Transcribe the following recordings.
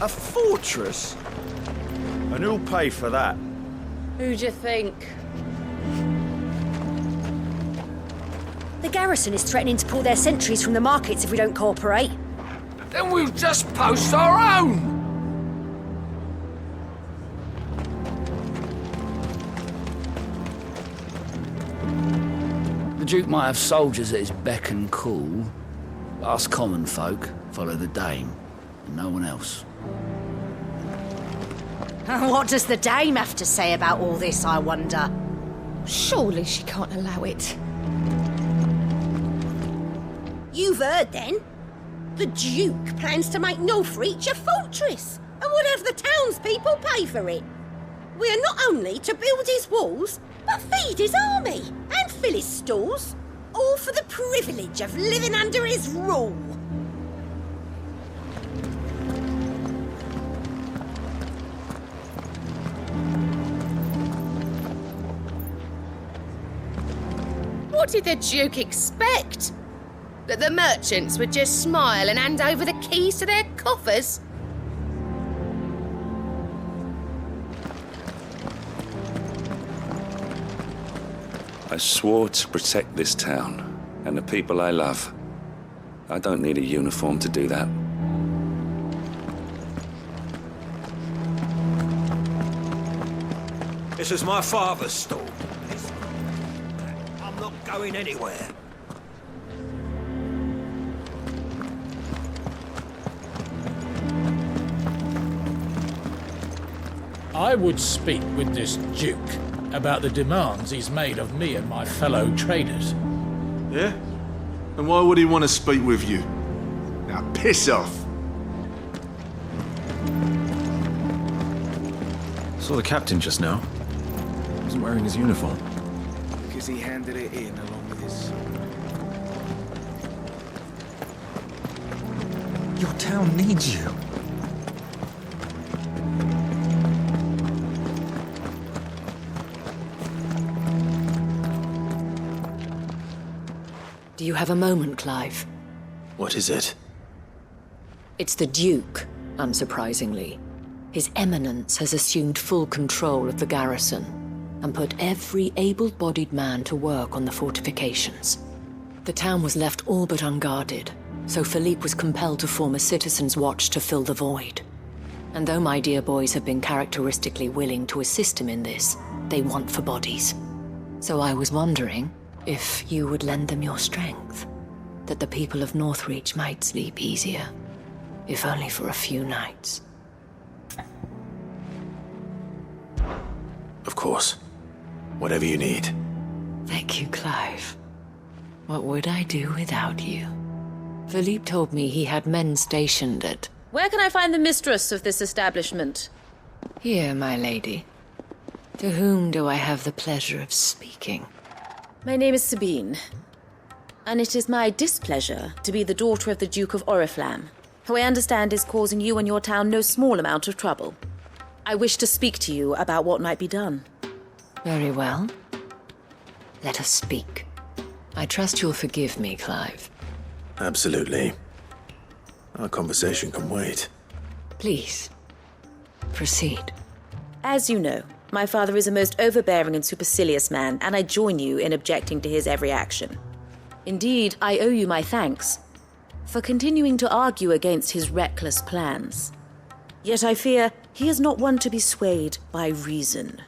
A fortress? And who'll pay for that? Who do you think? The garrison is threatening to pull their sentries from the markets if we don't cooperate. Then we'll just post our own! The Duke might have soldiers at his beck and call, but us common folk follow the Dame, and no one else. What does the Dame have to say about all this, I wonder? Surely she can't allow it. You've heard, then? The Duke plans to make Northreach a fortress, and would have the townspeople pay for it. We are not only to build his walls, but feed his army, and fill his stores, all for the privilege of living under his rule. What did the Duke expect? That the merchants would just smile and hand over the keys to their coffers? I swore to protect this town and the people I love. I don't need a uniform to do that. This is my father's stall. I'm not going anywhere. I would speak with this Duke about the demands he's made of me and my fellow traders. Yeah? And why would he want to speak with you? Now piss off! Saw the captain just now. Wasn't wearing his uniform. Because he handed it in along with his son. Your town needs you. Do you have a moment, Clive? What is it? It's the Duke, unsurprisingly. His Eminence has assumed full control of the garrison and put every able-bodied man to work on the fortifications. The town was left all but unguarded, so Philippe was compelled to form a citizens' watch to fill the void. And though my dear boys have been characteristically willing to assist him in this, they want for bodies. So I was wondering if you would lend them your strength, that the people of Northreach might sleep easier, if only for a few nights. Of course. Whatever you need. Thank you, Clive. What would I do without you? Philippe told me he had men stationed at... Where can I find the mistress of this establishment? Here, my lady. To whom do I have the pleasure of speaking? My name is Sabine, and it is my displeasure to be the daughter of the Duke of Oriflamme, who I understand is causing you and your town no small amount of trouble. I wish to speak to you about what might be done. Very well. Let us speak. I trust you'll forgive me, Clive. Absolutely. Our conversation can wait. Please, proceed. As you know, my father is a most overbearing and supercilious man, and I join you in objecting to his every action. Indeed, I owe you my thanks for continuing to argue against his reckless plans. Yet I fear he is not one to be swayed by reason.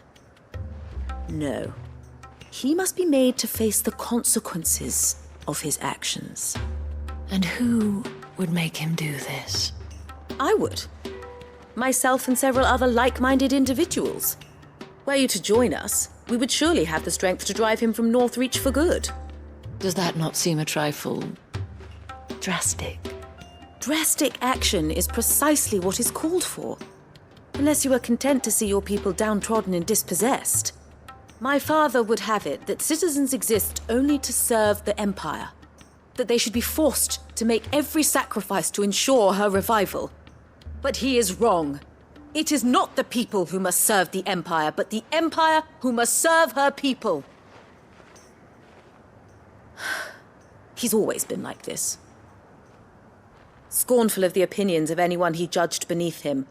No. He must be made to face the consequences of his actions. And who would make him do this? I would. Myself and several other like-minded individuals. Were you to join us, we would surely have the strength to drive him from Northreach for good. Does that not seem a trifle... drastic? Drastic action is precisely what is called for. Unless you are content to see your people downtrodden and dispossessed. My father would have it that citizens exist only to serve the Empire. That they should be forced to make every sacrifice to ensure her revival. But he is wrong. It is not the people who must serve the Empire, but the Empire who must serve her people. He's always been like this. scornful of the opinions of anyone he judged beneath him.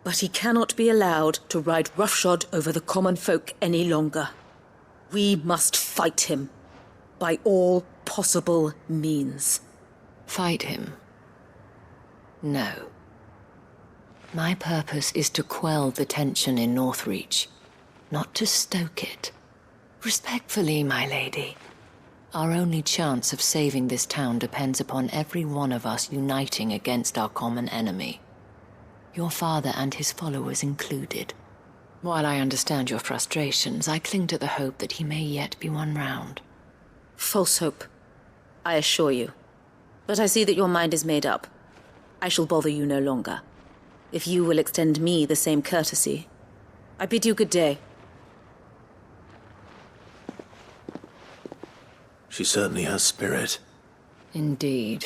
But he cannot be allowed to ride roughshod over the common folk any longer. We must fight him, by all possible means. Fight him? No. My purpose is to quell the tension in Northreach, not to stoke it. Respectfully, my lady. Our only chance of saving this town depends upon every one of us uniting against our common enemy. Your father and his followers included. While I understand your frustrations, I cling to the hope that he may yet be won round. False hope, I assure you. But I see that your mind is made up. I shall bother you no longer. If you will extend me the same courtesy, I bid you good day. She certainly has spirit. Indeed.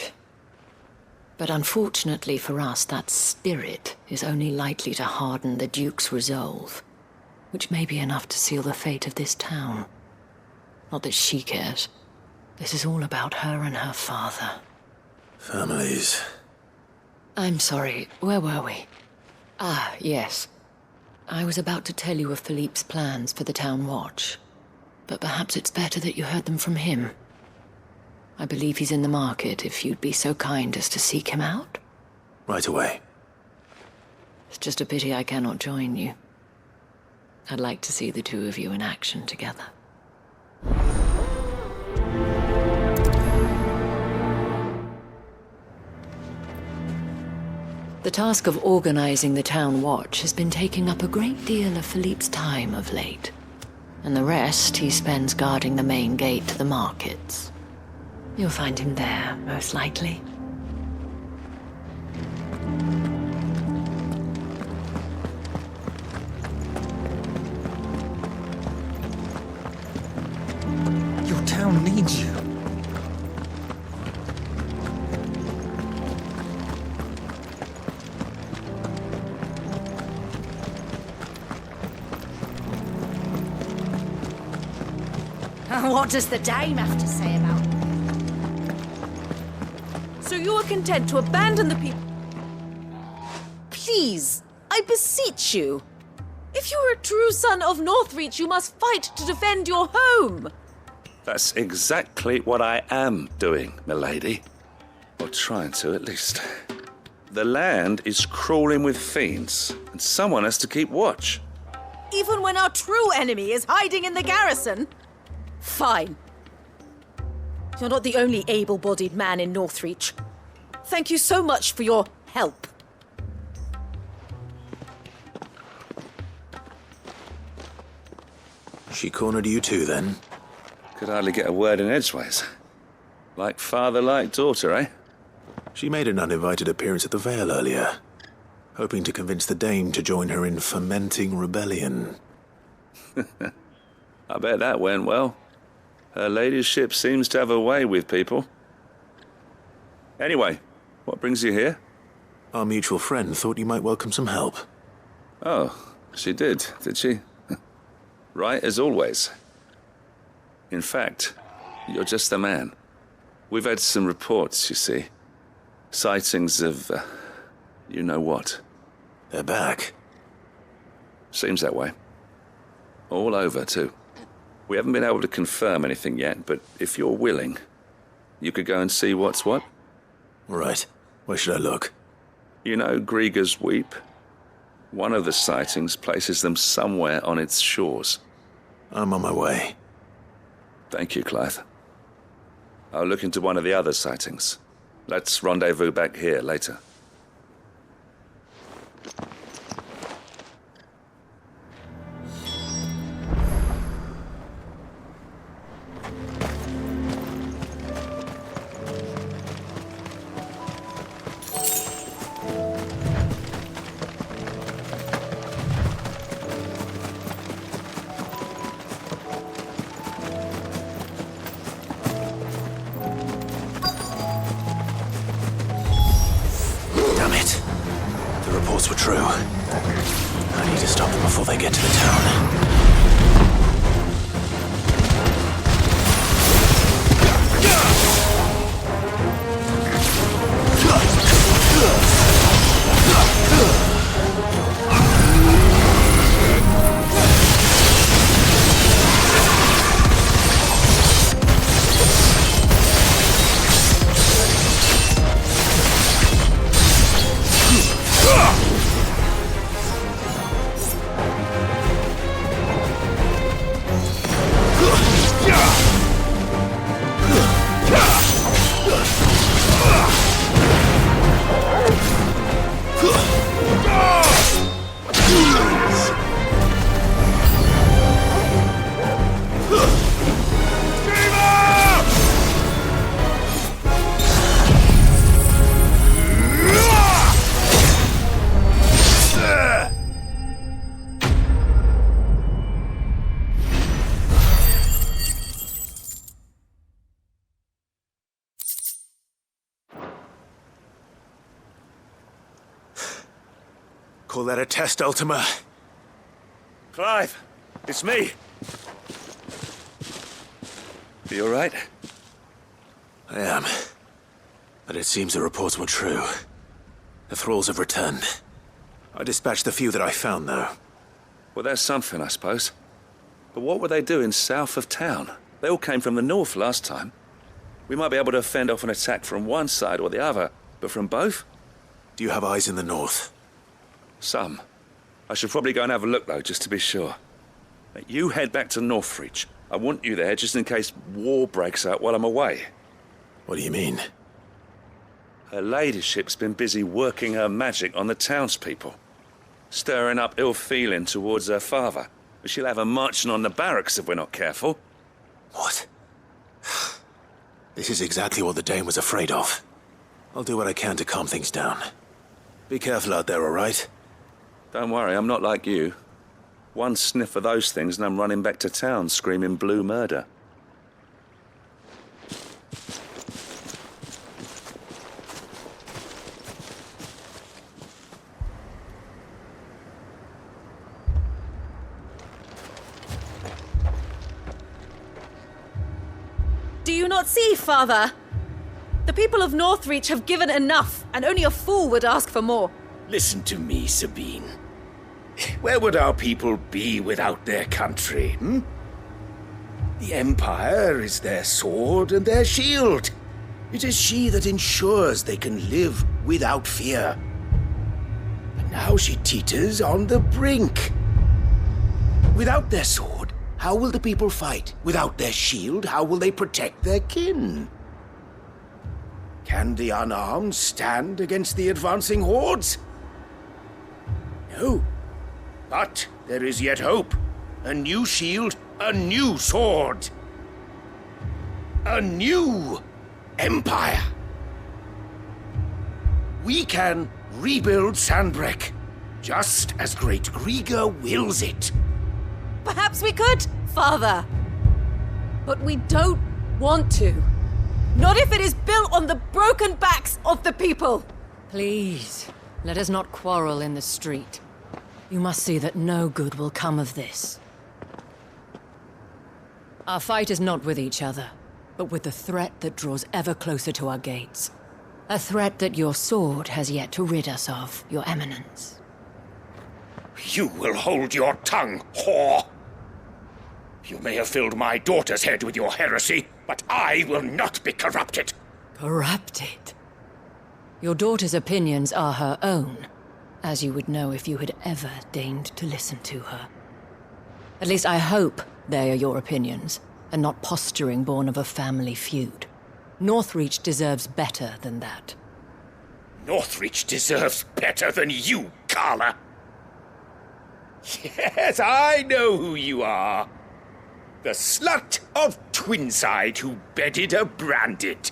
But unfortunately for us, that spirit is only likely to harden the Duke's resolve, which may be enough to seal the fate of this town. Not that she cares. This is all about her and her father. Families. I'm sorry, where were we? Ah, yes. I was about to tell you of Philippe's plans for the town watch, but perhaps it's better that you heard them from him. I believe he's in the market, if you'd be so kind as to seek him out. Right away. It's just a pity I cannot join you. I'd like to see the two of you in action together. The task of organizing the town watch has been taking up a great deal of Philippe's time of late, and the rest he spends guarding the main gate to the markets. You'll find him there, most likely. Your town needs you. What does the dame have to say about it? So you are content to abandon the people? Please, I beseech you. If you are a true son of Northreach, you must fight to defend your home. That's exactly what I am doing, milady. Or trying to, at least. The land is crawling with fiends, and someone has to keep watch. Even when our true enemy is hiding in the garrison? Fine. You're not the only able-bodied man in Northreach. Thank you so much for your help. She cornered you too, then? Could hardly get a word in edgeways. Like father, like daughter, eh? She made an uninvited appearance at the Vale earlier, hoping to convince the Dame to join her in fomenting rebellion. I bet that went well. Her ladyship seems to have a way with people. Anyway, what brings you here? Our mutual friend thought you might welcome some help. Oh, she did she? Right as always. In fact, you're just the man. We've had some reports, you see. Sightings of, you know what. They're back. Seems that way. All over, too. We haven't been able to confirm anything yet, but if you're willing, you could go and see what's what. Right. Where should I look? You know Griga's Weep? One of the sightings places them somewhere on its shores. I'm on my way. Thank you, Clive. I'll look into one of the other sightings. Let's rendezvous back here later. Were true. I need to stop them before they get to the town. Call that a test, Ultima? Clive, it's me. Are you all right? I am. But it seems the reports were true. The thralls have returned. I dispatched the few that I found, though. Well, that's something, I suppose. But what were they doing south of town? They all came from the north last time. We might be able to fend off an attack from one side or the other, but from both? Do you have eyes in the north? Some. I should probably go and have a look, though, just to be sure. You head back to Northreach. I want you there just in case war breaks out while I'm away. What do you mean? Her ladyship's been busy working her magic on the townspeople. Stirring up ill feeling towards her father. She'll have her marching on the barracks if we're not careful. What? This is exactly what the Dame was afraid of. I'll do what I can to calm things down. Be careful out there, all right? Don't worry, I'm not like you. One sniff of those things and I'm running back to town screaming blue murder. Do you not see, Father? The people of Northreach have given enough, and only a fool would ask for more. Listen to me, Sabine. Where would our people be without their country, hmm? The Empire is their sword and their shield. It is she that ensures they can live without fear. But now she teeters on the brink. Without their sword, how will the people fight? Without their shield, how will they protect their kin? Can the unarmed stand against the advancing hordes? No. But there is yet hope. A new shield, a new sword. A new empire. We can rebuild Sandbreck, just as Great Griga wills it. Perhaps we could, Father. But we don't want to. Not if it is built on the broken backs of the people. Please, let us not quarrel in the street. You must see that no good will come of this. Our fight is not with each other, but with the threat that draws ever closer to our gates. A threat that your sword has yet to rid us of, Your Eminence. You will hold your tongue, whore! You may have filled my daughter's head with your heresy, but I will not be corrupted. Corrupted? Your daughter's opinions are her own, as you would know if you had ever deigned to listen to her. At least I hope they are your opinions, and not posturing born of a family feud. Northreach deserves better than that. Northreach deserves better than you, Carla! Yes, I know who you are. The slut of Twinside who bedded a branded.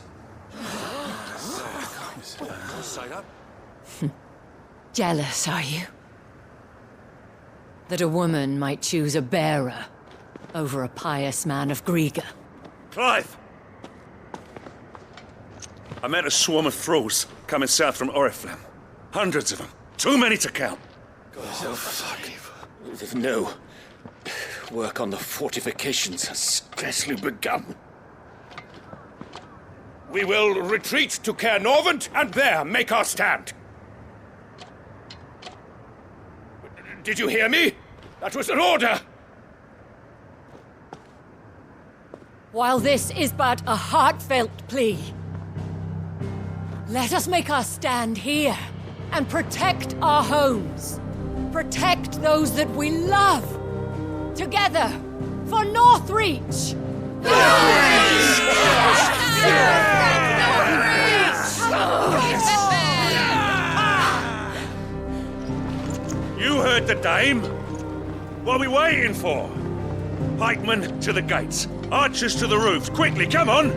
Jealous, are you? That a woman might choose a bearer over a pious man of Griga. Clive! I met a swarm of thralls coming south from Oriflamme. Hundreds of them. Too many to count. No. Work on the fortifications has scarcely begun. We will retreat to Caer Norvent and there make our stand. Did you hear me? That was an order! While this is but a heartfelt plea, let us make our stand here and protect our homes. Protect those that we love. Together, for Northreach! You heard the dame. What are we waiting for? Pikemen to the gates. Archers to the roofs. Quickly, come on!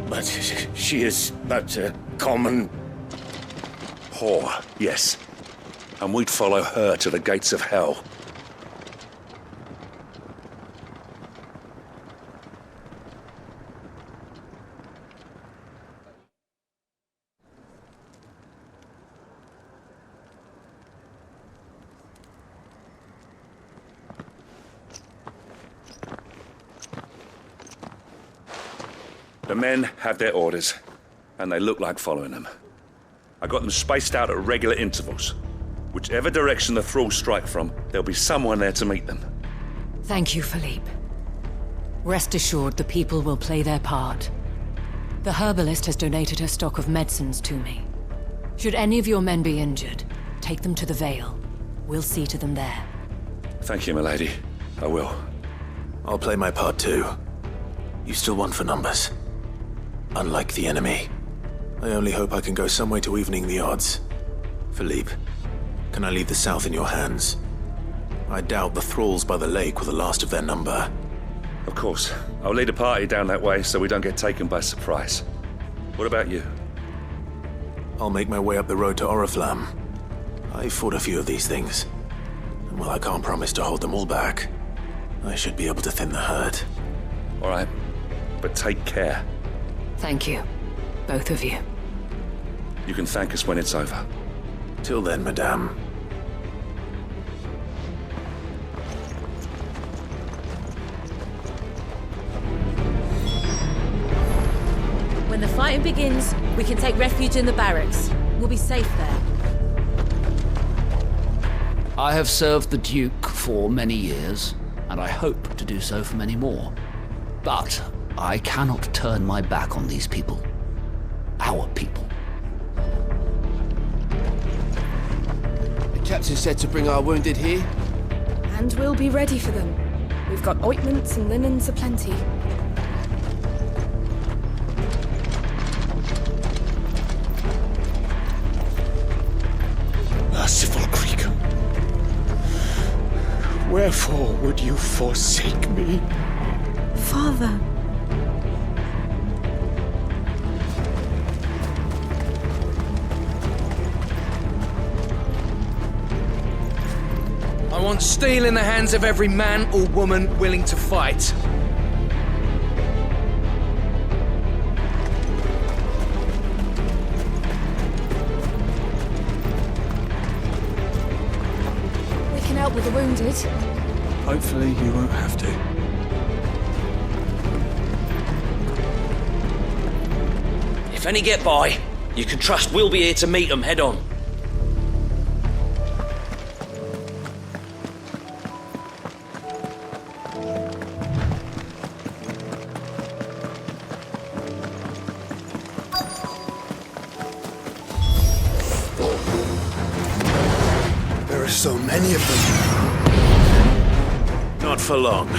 But she is but a common... whore, yes. And we'd follow her to the gates of hell. The men have their orders, and they look like following them. I got them spaced out at regular intervals. Whichever direction the thralls strike from, there'll be someone there to meet them. Thank you, Philippe. Rest assured the people will play their part. The herbalist has donated her stock of medicines to me. Should any of your men be injured, take them to the Vale. We'll see to them there. Thank you, milady. I will. I'll play my part too. You still want for numbers. Unlike the enemy. I only hope I can go some way to evening the odds. Philippe, can I leave the south in your hands? I doubt the thralls by the lake were the last of their number. Of course. I'll lead a party down that way so we don't get taken by surprise. What about you? I'll make my way up the road to Oriflamme. I've fought a few of these things. And while I can't promise to hold them all back, I should be able to thin the herd. All right. But take care. Thank you. Both of you. You can thank us when it's over. Till then, madame. When the fighting begins, we can take refuge in the barracks. We'll be safe there. I have served the Duke for many years, and I hope to do so for many more. But I cannot turn my back on these people. Our people. The captain said to bring our wounded here. And we'll be ready for them. We've got ointments and linens aplenty. Merciful creature, wherefore would you forsake me? Father. I want steel in the hands of every man or woman willing to fight. We can help with the wounded. Hopefully you won't have to. If any get by, you can trust we'll be here to meet them head on. There are so many of them. Not for long.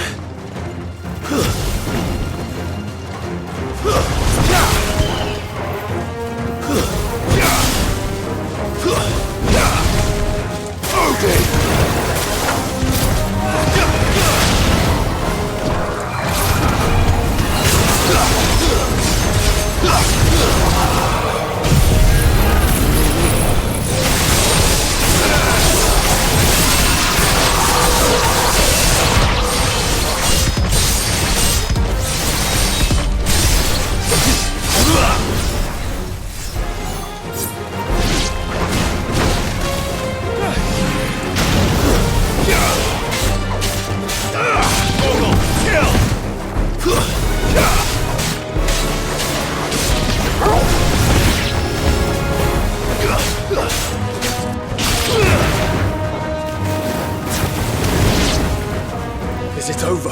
Is it over?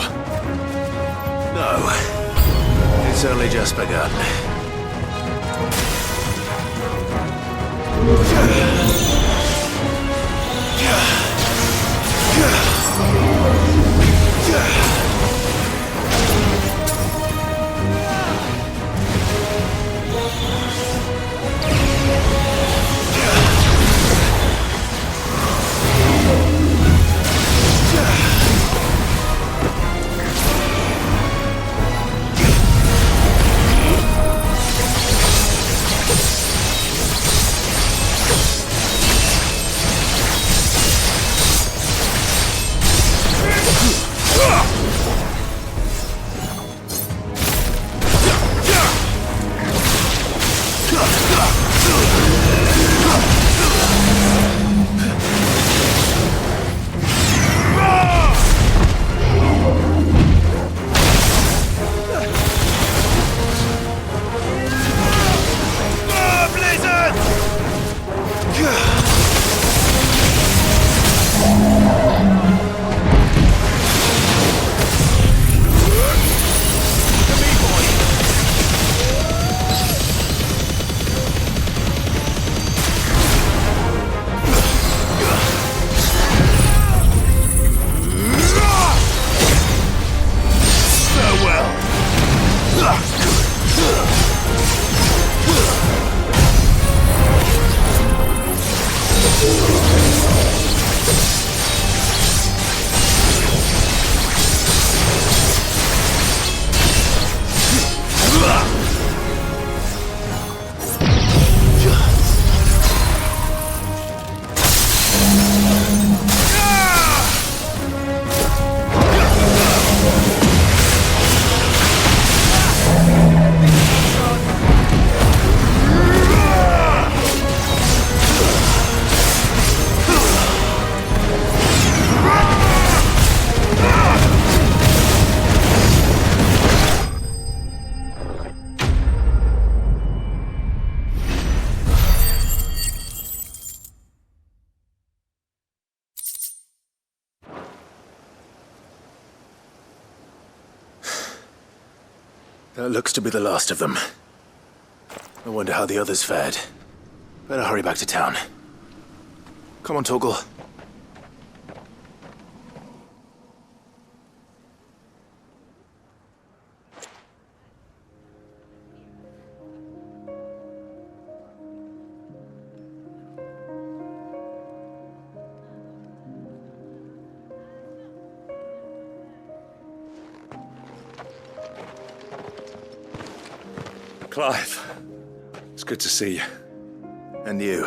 No. It's only just begun. That looks to be the last of them. I wonder how the others fared. Better hurry back to town. Come on, Torgal. Clive, it's good to see you. And you.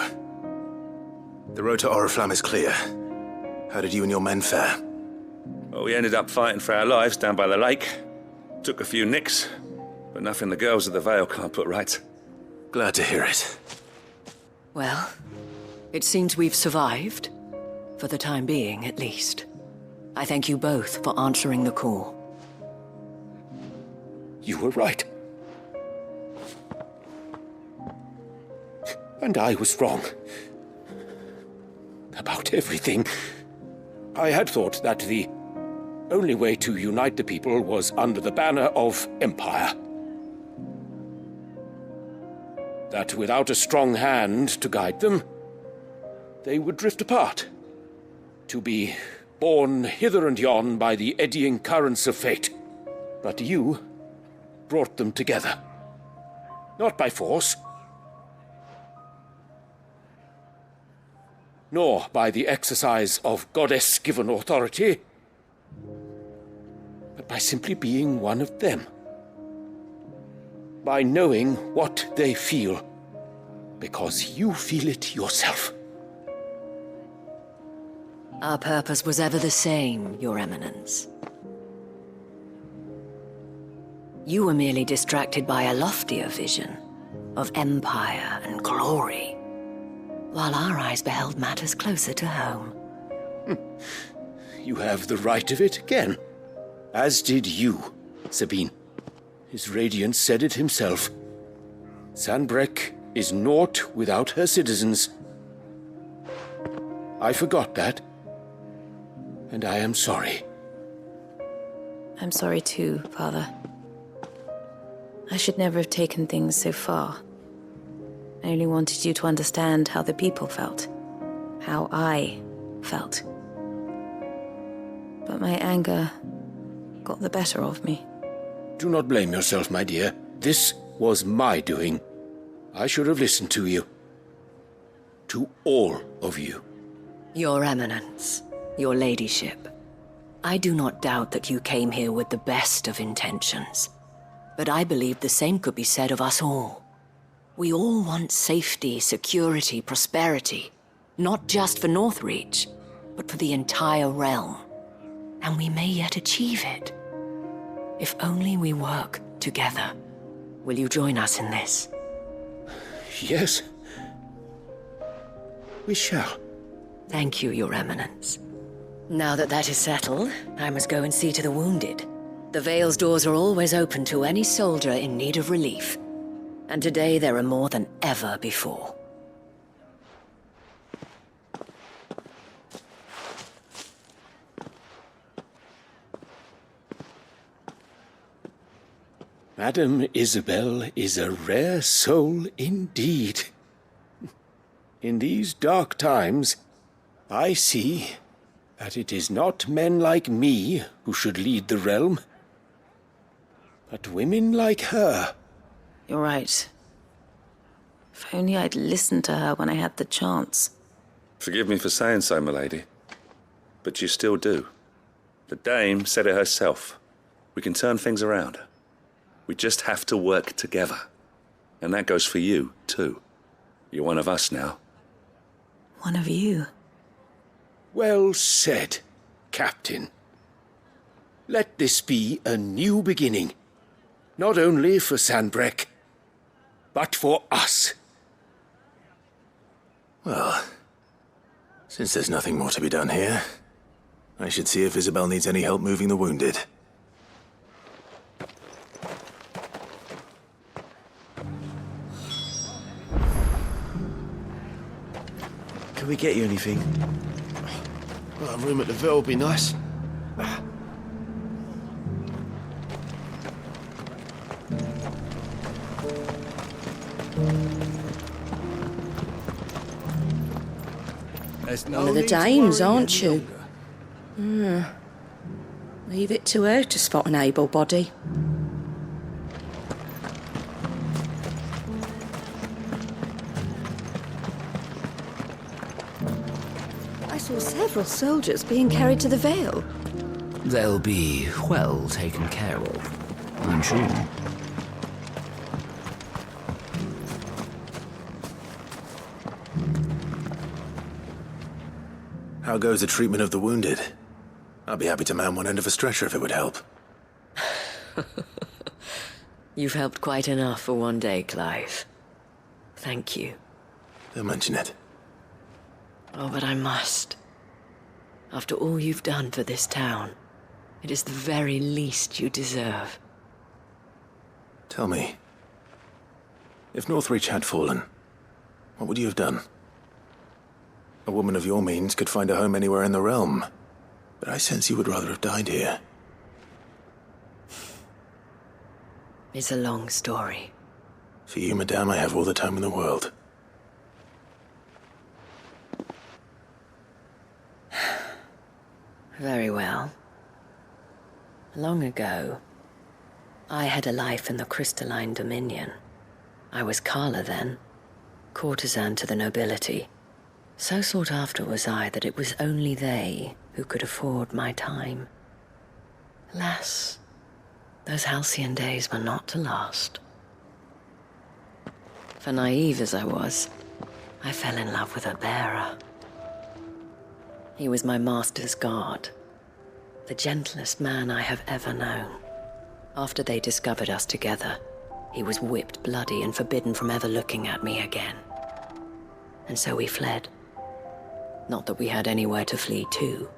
The road to Oriflamme is clear. How did you and your men fare? Well, we ended up fighting for our lives down by the lake. Took a few nicks, but nothing the girls of the Vale can't put right. Glad to hear it. Well, it seems we've survived. For the time being, at least. I thank you both for answering the call. You were right. And I was wrong. About everything. I had thought that the only way to unite the people was under the banner of Empire. That without a strong hand to guide them, they would drift apart. To be borne hither and yon by the eddying currents of fate. But you brought them together. Not by force, nor by the exercise of goddess-given authority, but by simply being one of them. By knowing what they feel, because you feel it yourself. Our purpose was ever the same, Your Eminence. You were merely distracted by a loftier vision of empire and glory, while our eyes beheld matters closer to home. You have the right of it again. As did you, Sabine. His radiance said it himself. Sanbreque is naught without her citizens. I forgot that. And I am sorry. I'm sorry too, Father. I should never have taken things so far. I only wanted you to understand how the people felt. How I felt. But my anger got the better of me. Do not blame yourself, my dear. This was my doing. I should have listened to you. To all of you. Your Eminence, your Ladyship, I do not doubt that you came here with the best of intentions. But I believe the same could be said of us all. We all want safety, security, prosperity. Not just for Northreach, but for the entire realm. And we may yet achieve it. If only we work together. Will you join us in this? Yes. We shall. Thank you, Your Eminence. Now that that is settled, I must go and see to the wounded. The Vale's doors are always open to any soldier in need of relief. And today there are more than ever before. Madame Isabel is a rare soul indeed. In these dark times, I see that it is not men like me who should lead the realm, but women like her. You're right. If only I'd listened to her when I had the chance. Forgive me for saying so, milady, but you still do. The dame said it herself. We can turn things around. We just have to work together. And that goes for you, too. You're one of us now. One of you. Well said, Captain. Let this be a new beginning. Not only for Sanbreque, but for us. Well, since there's nothing more to be done here, I should see if Isabel needs any help moving the wounded. Can we get you anything? Well, a room at the Vale would be nice. One of the dames, aren't you? Leave it to her to spot an able body. I saw several soldiers being carried to the Vale. They'll be well taken care of, I'm sure. How goes the treatment of the wounded? I'd be happy to man one end of a stretcher if it would help. You've helped quite enough for one day, Clive. Thank you. Don't mention it. Oh, but I must. After all you've done for this town, it is the very least you deserve. Tell me, if Northreach had fallen, what would you have done? A woman of your means could find a home anywhere in the realm, but I sense you would rather have died here. It's a long story. For you, madame, I have all the time in the world. Very well. Long ago, I had a life in the crystalline dominion. I was Carla then, courtesan to the nobility. So sought after was I that it was only they who could afford my time. Alas, those halcyon days were not to last. For naive as I was, I fell in love with a bearer. He was my master's guard, the gentlest man I have ever known. After they discovered us together, he was whipped bloody and forbidden from ever looking at me again. And so we fled. Not that we had anywhere to flee to.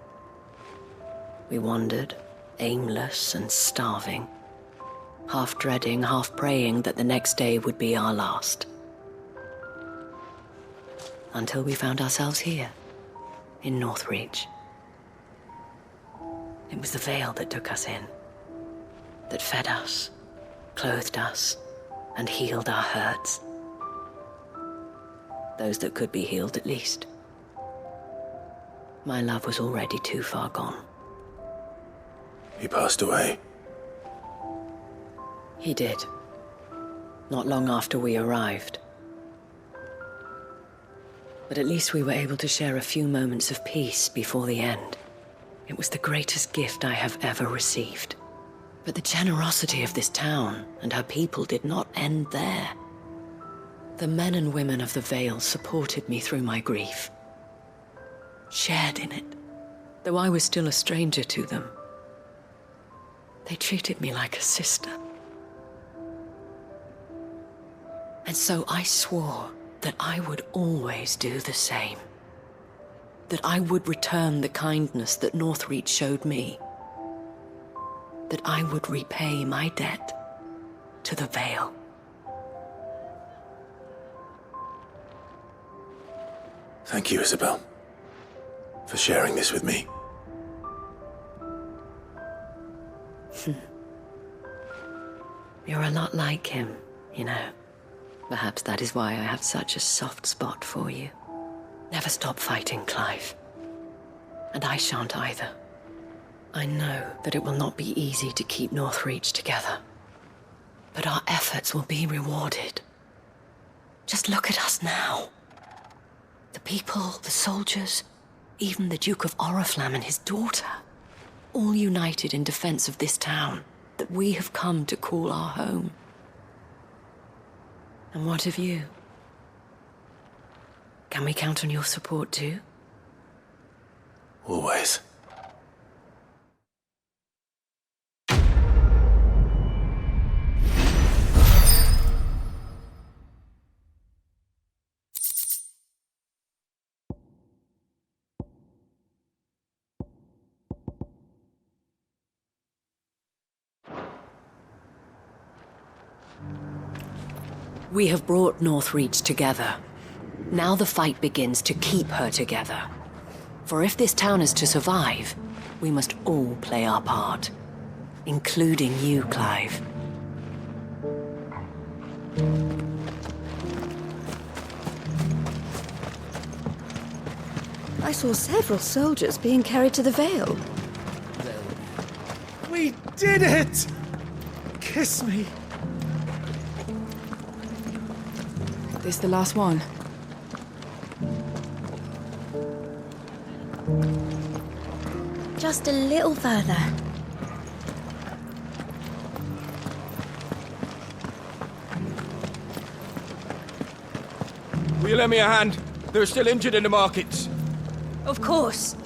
We wandered, aimless and starving, half dreading, half praying that the next day would be our last. Until we found ourselves here, in Northreach. It was the Vale that took us in, that fed us, clothed us, and healed our hurts. Those that could be healed, at least. My love was already too far gone. He passed away. He did. Not long after we arrived. But at least we were able to share a few moments of peace before the end. It was the greatest gift I have ever received. But the generosity of this town and her people did not end there. The men and women of the Vale supported me through my grief. Shared in it, though I was still a stranger to them. They treated me like a sister. And so I swore that I would always do the same. That I would return the kindness that Northreach showed me. That I would repay my debt to the Vale. Thank you, Isabel, for sharing this with me. You're a lot like him, you know. Perhaps that is why I have such a soft spot for you. Never stop fighting, Clive. And I shan't either. I know that it will not be easy to keep Northreach together. But our efforts will be rewarded. Just look at us now. The people, the soldiers, even the Duke of Oriflamme and his daughter, all united in defense of this town that we have come to call our home. And what of you? Can we count on your support too? Always. We have brought Northreach together. Now the fight begins to keep her together. For if this town is to survive, we must all play our part. Including you, Clive. I saw several soldiers being carried to the Vale. We did it! Kiss me. This the last one? Just a little further. Will you lend me a hand? They're still injured in the markets. Of course.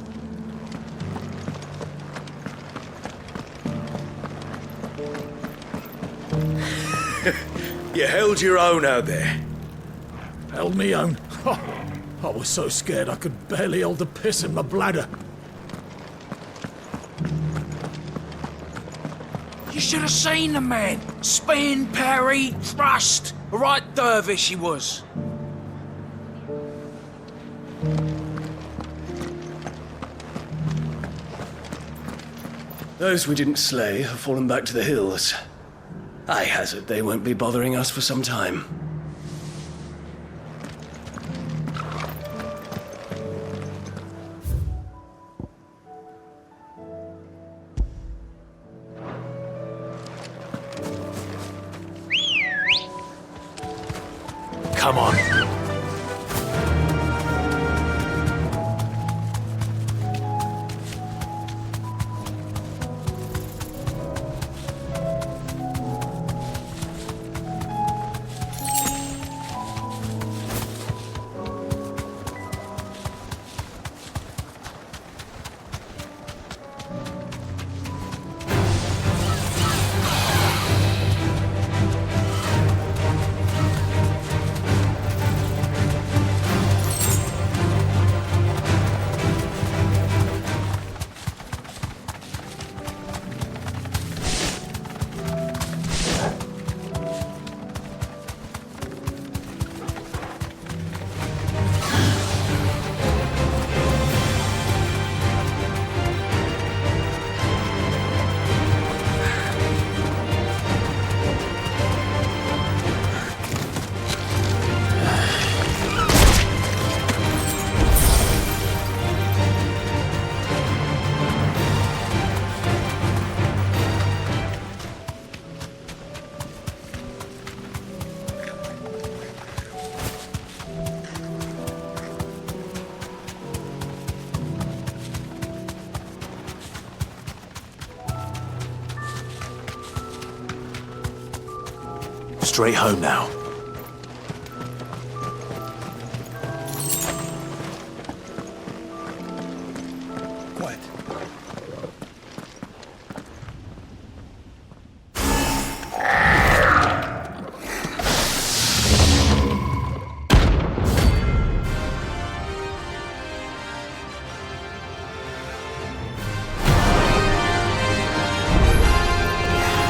You held your own out there. Held me own? I was so scared I could barely hold the piss in my bladder. You should have seen the man. Spin, parry, thrust. A right dervish he was. Those we didn't slay have fallen back to the hills. I hazard they won't be bothering us for some time. Come on. Straight home now. Quiet.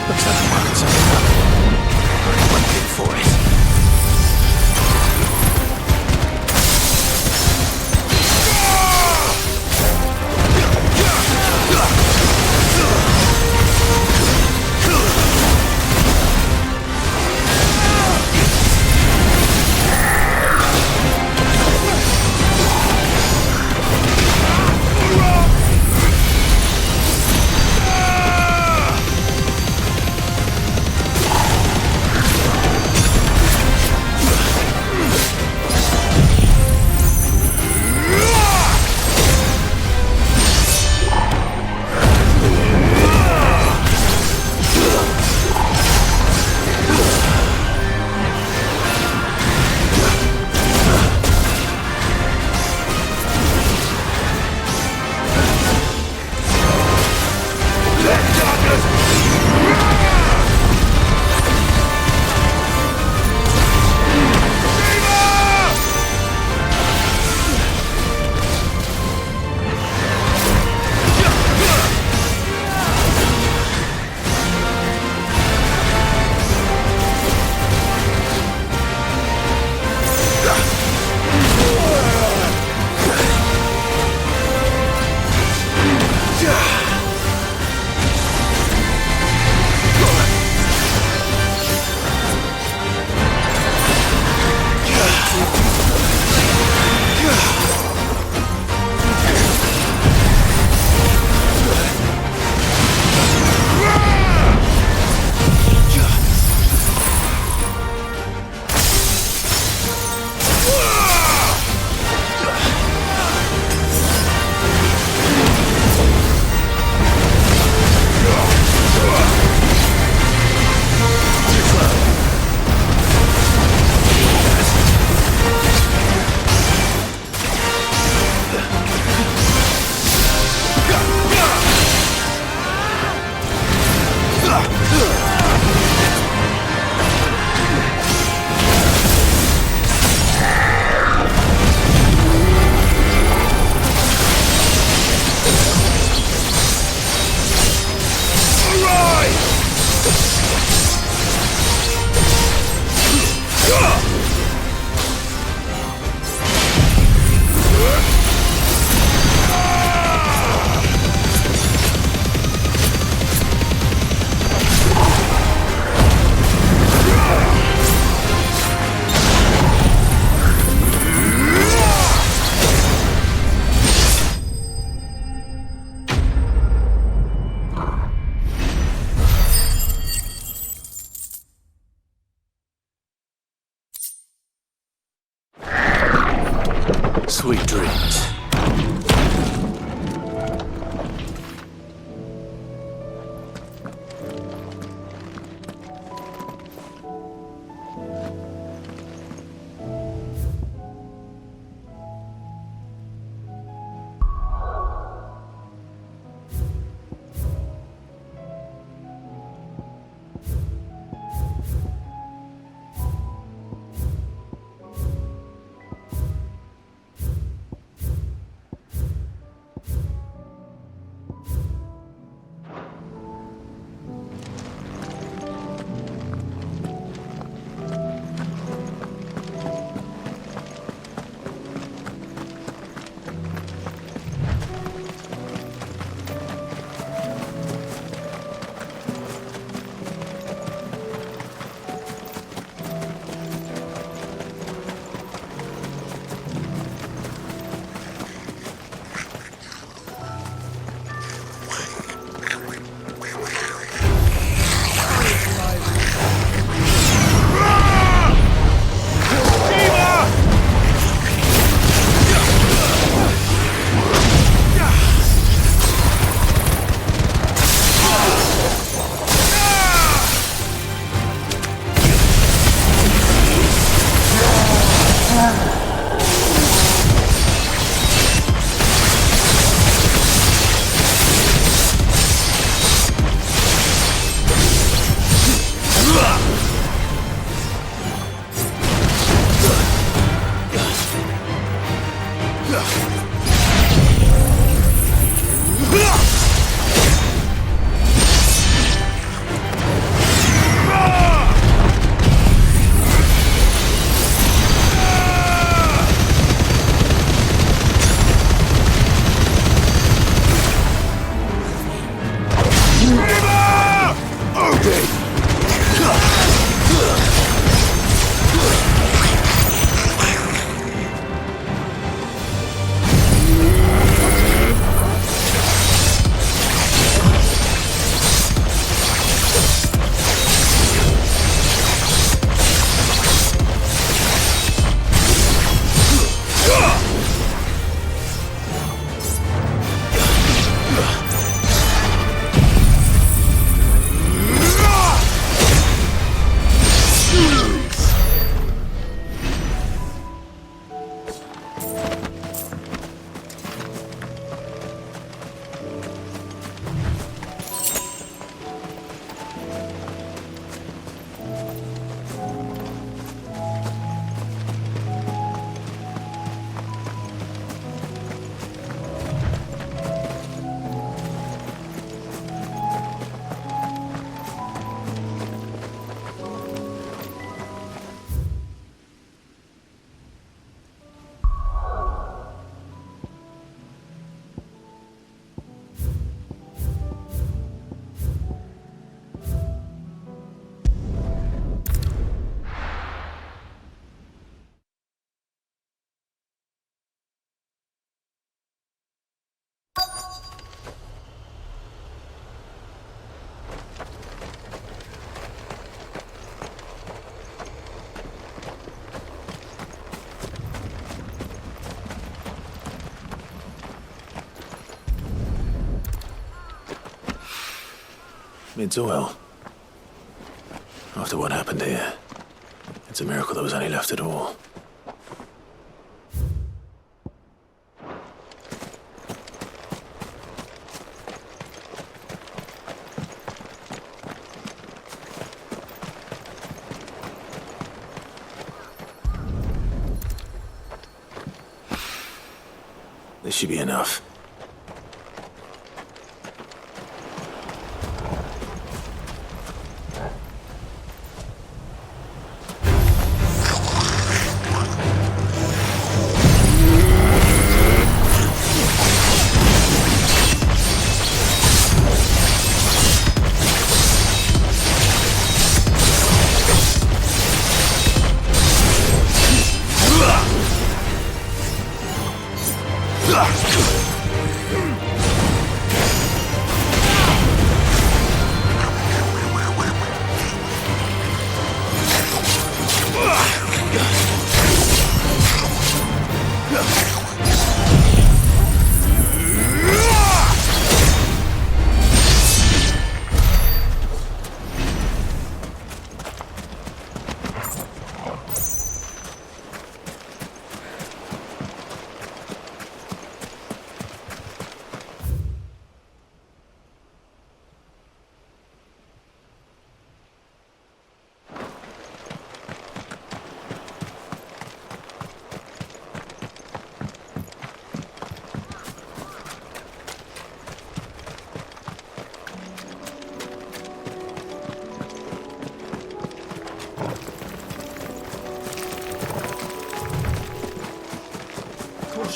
Looks like the market's up. One thing for it. Sweet dreams. It's well. After what happened here, it's a miracle there was any left at all. This should be enough.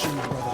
bless you, brother.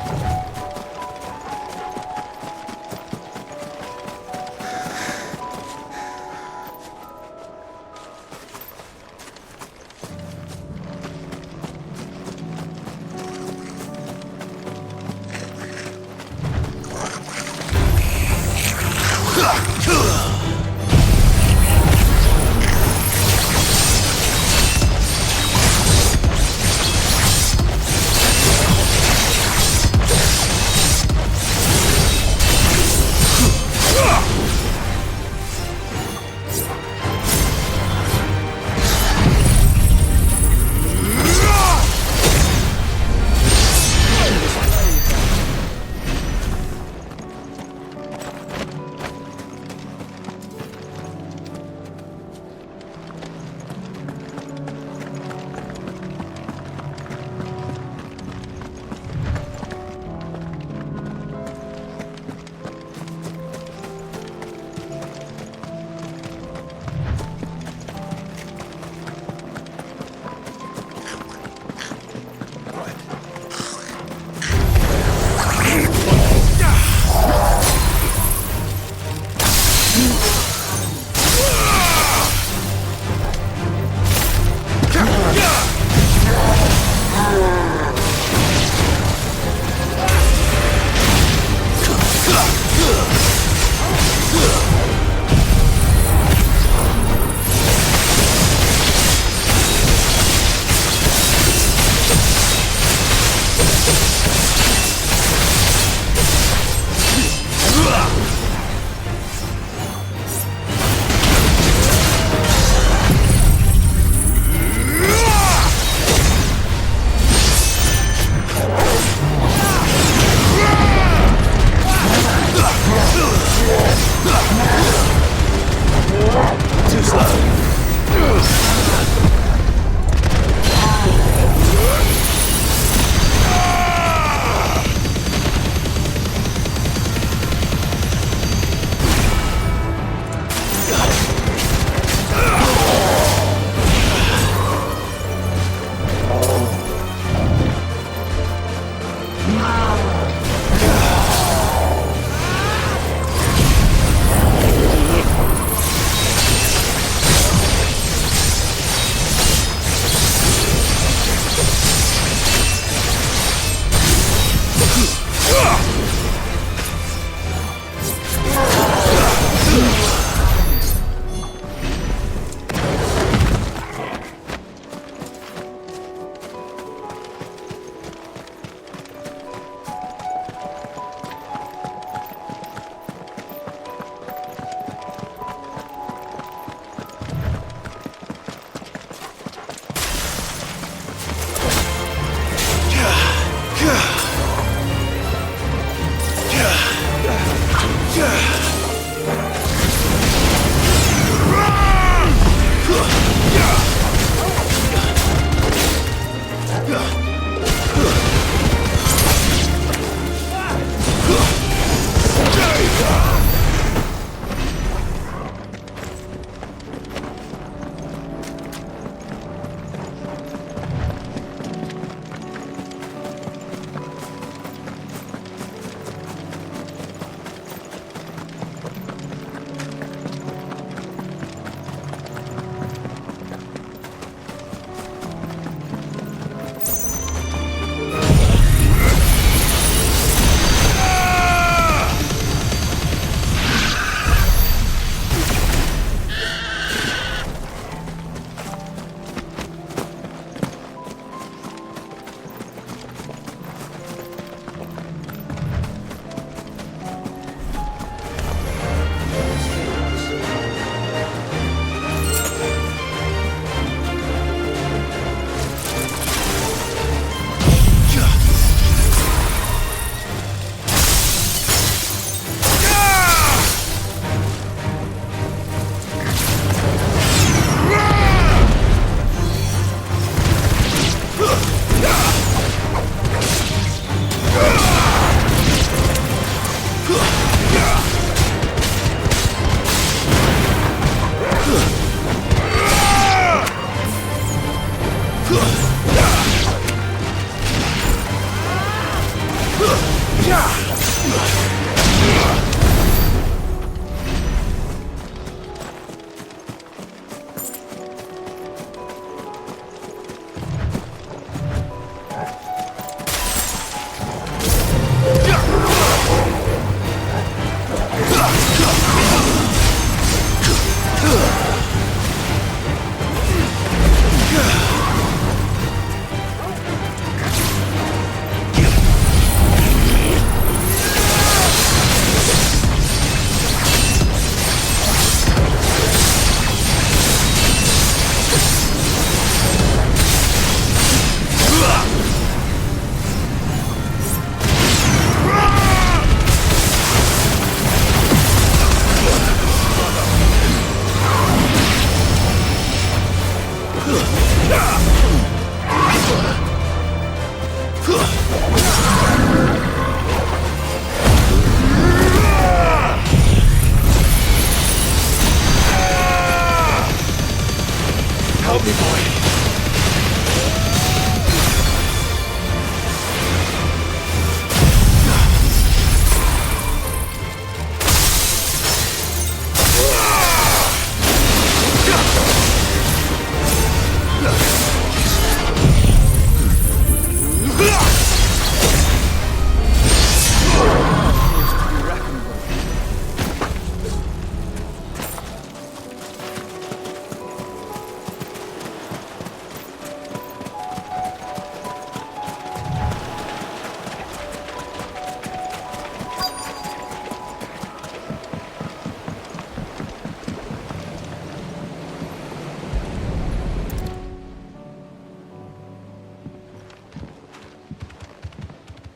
Help me, boy.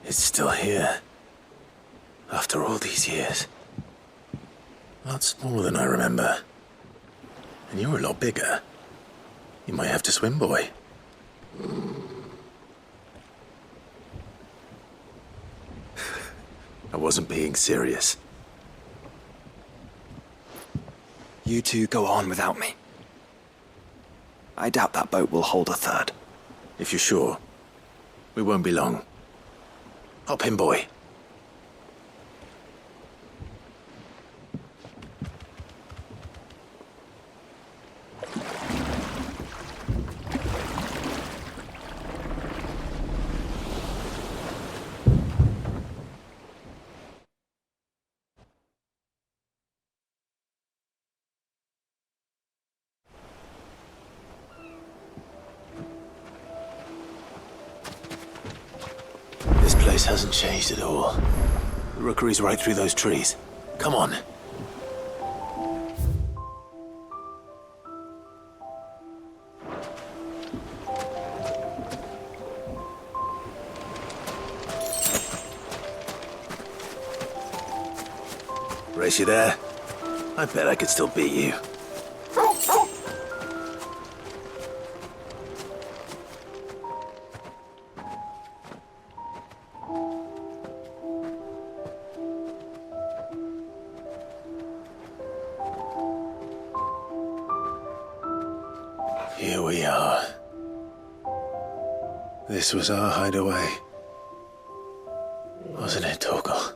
It's still here. After all these years. A lot smaller than I remember. And you're a lot bigger. You might have to swim, boy. I wasn't being serious. You two go on without me. I doubt that boat will hold a third. If you're sure, we won't be long. Hop in, boy. This place hasn't changed at all. The rookery's right through those trees. Come on. Race you there? I bet I could still beat you. Here we are. This was our hideaway. Wasn't it, Torgal?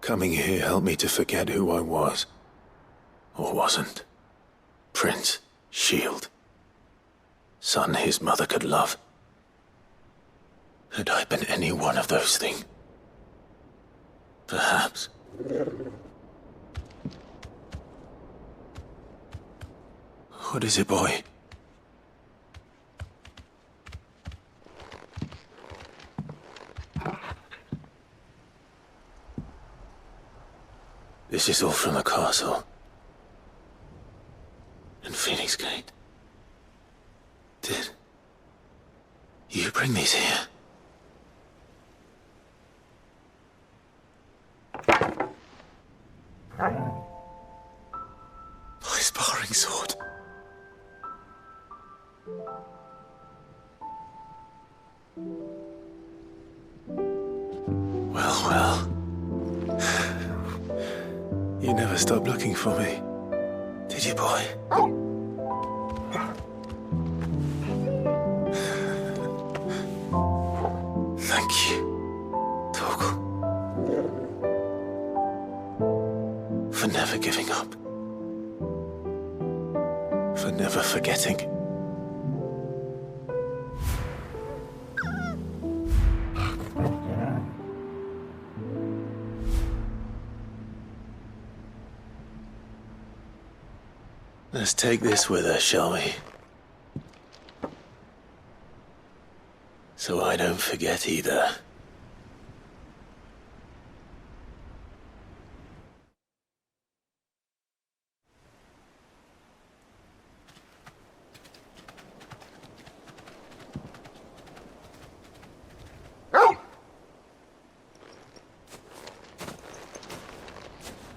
Coming here helped me to forget who I was. Or wasn't. Prince, shield. Son his mother could love. Had I been any one of those things? Perhaps. What is it, boy? This is all from the castle. And Phoenix Gate. Did you bring these here? My sparring sword. Well. You never stopped looking for me, did you, boy? Thank you, Torgal. For never giving up. For never forgetting. Let's take this with us, shall we? So I don't forget either.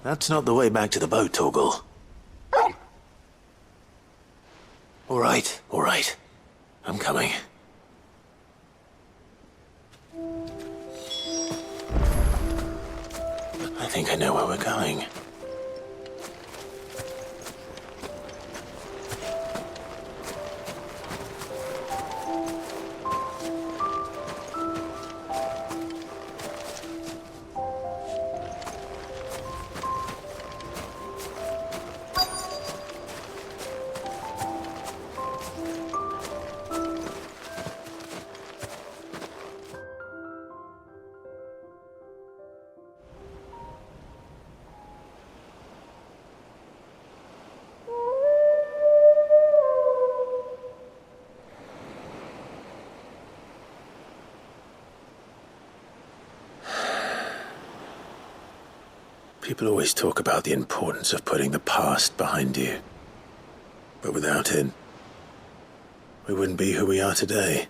That's not the way back to the boat, Torgal. All right. I'm coming. I think I know where we're going. People always talk about the importance of putting the past behind you. But without it, we wouldn't be who we are today.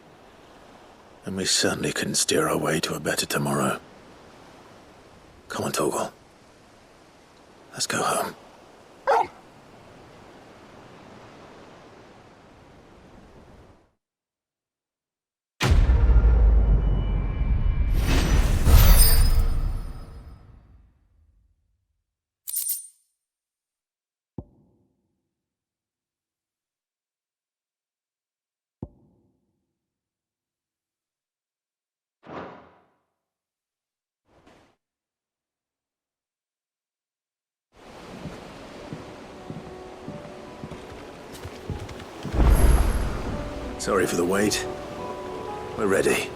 And we certainly couldn't steer our way to a better tomorrow. Come on, Torgal. Let's go home. Sorry for the wait. We're ready.